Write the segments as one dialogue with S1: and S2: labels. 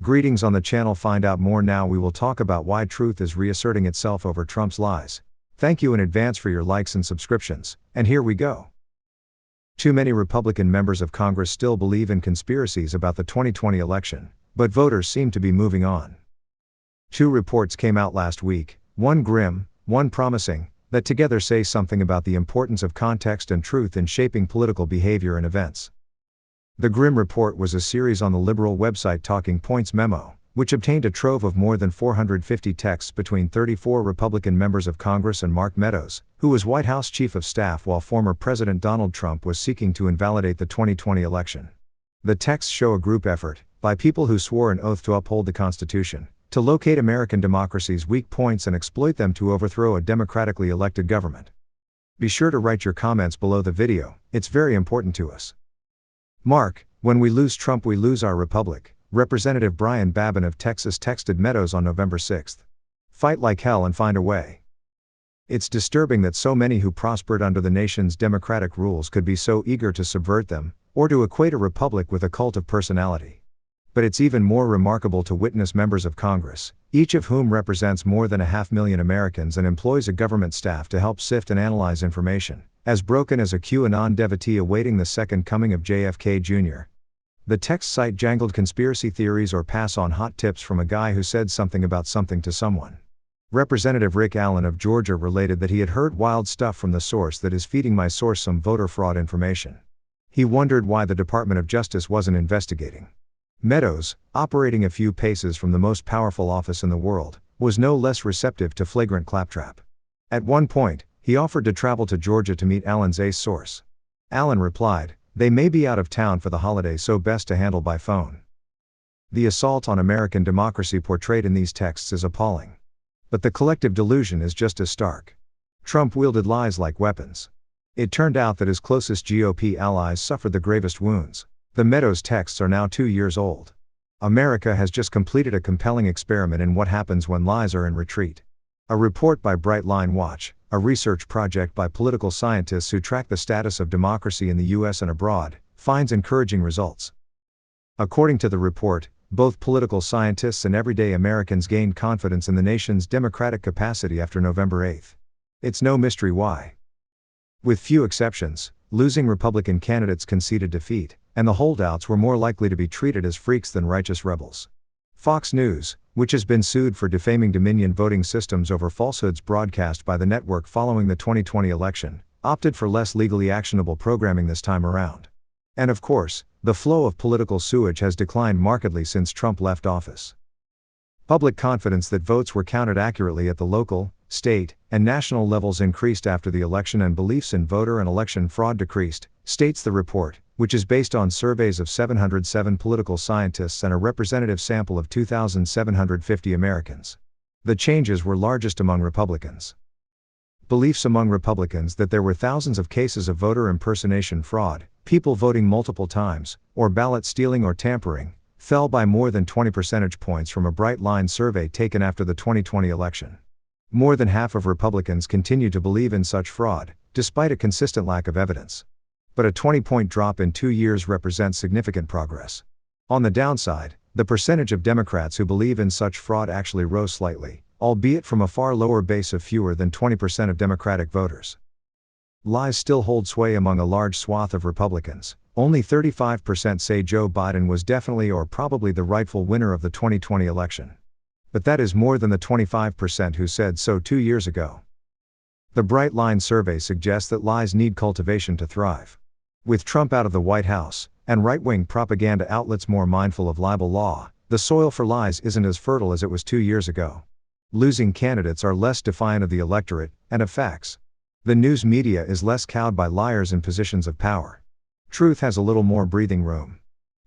S1: Greetings on the channel. Find out more now. We will talk about why truth is reasserting itself over Trump's lies. Thank you in advance for your likes and subscriptions, and here we go. Too many Republican members of Congress still believe in conspiracies about the 2020 election, but voters seem to be moving on. Two reports came out last week, one grim, one promising, that together say something about the importance of context and truth in shaping political behavior and events. The grim report was a series on the liberal website Talking Points memo, which obtained a trove of more than 450 texts between 34 Republican members of Congress and Mark Meadows, who was White House Chief of Staff while former President Donald Trump was seeking to invalidate the 2020 election. The texts show a group effort, by people who swore an oath to uphold the Constitution, to locate American democracy's weak points and exploit them to overthrow a democratically elected government. Be sure to write your comments below the video, it's very important to us. Mark, when we lose Trump we lose our republic, Representative Brian Babin of Texas texted Meadows on November 6. Fight like hell and find a way. It's disturbing that so many who prospered under the nation's democratic rules could be so eager to subvert them, or to equate a republic with a cult of personality. But it's even more remarkable to witness members of Congress, each of whom represents more than 500,000 Americans and employs a government staff to help sift and analyze information, as broken as a QAnon devotee awaiting the second coming of JFK Jr. The texts cite jangled conspiracy theories or pass on hot tips from a guy who said something about something to someone. Representative Rick Allen of Georgia related that he had heard wild stuff from the source that is feeding my source some voter fraud information. He wondered why the Department of Justice wasn't investigating. Meadows, operating a few paces from the most powerful office in the world, was no less receptive to flagrant claptrap. At one point, he offered to travel to Georgia to meet Allen's ace source. Allen replied, "They may be out of town for the holiday, so best to handle by phone." The assault on American democracy portrayed in these texts is appalling. But the collective delusion is just as stark. Trump wielded lies like weapons. It turned out that his closest GOP allies suffered the gravest wounds. The Meadows texts are now 2 years old. America has just completed a compelling experiment in what happens when lies are in retreat. A report by Bright Line Watch, a research project by political scientists who track the status of democracy in the US and abroad, finds encouraging results. According to the report, both political scientists and everyday Americans gained confidence in the nation's democratic capacity after November 8. It's no mystery why. With few exceptions, losing Republican candidates conceded defeat, and the holdouts were more likely to be treated as freaks than righteous rebels. Fox News, which has been sued for defaming Dominion voting systems over falsehoods broadcast by the network following the 2020 election, opted for less legally actionable programming this time around. And of course, the flow of political sewage has declined markedly since Trump left office. Public confidence that votes were counted accurately at the local, state, and national levels increased after the election, and beliefs in voter and election fraud decreased, states the report, which is based on surveys of 707 political scientists and a representative sample of 2,750 Americans. The changes were largest among Republicans. Beliefs among Republicans that there were thousands of cases of voter impersonation fraud, people voting multiple times, or ballot stealing or tampering, fell by more than 20 percentage points from a Bright Line survey taken after the 2020 election. More than half of Republicans continue to believe in such fraud, despite a consistent lack of evidence. But a 20-point drop in 2 years represents significant progress. On the downside, the percentage of Democrats who believe in such fraud actually rose slightly, albeit from a far lower base of fewer than 20% of Democratic voters. Lies still hold sway among a large swath of Republicans. Only 35% say Joe Biden was definitely or probably the rightful winner of the 2020 election. But that is more than the 25% who said so 2 years ago. The Bright Line survey suggests that lies need cultivation to thrive. With Trump out of the White House, and right-wing propaganda outlets more mindful of libel law, the soil for lies isn't as fertile as it was 2 years ago. Losing candidates are less defiant of the electorate, and of facts. The news media is less cowed by liars in positions of power. Truth has a little more breathing room.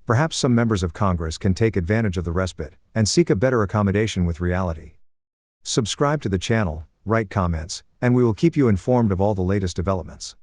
S1: Perhaps some members of Congress can take advantage of the respite, and seek a better accommodation with reality. Subscribe to the channel, write comments, and we will keep you informed of all the latest developments.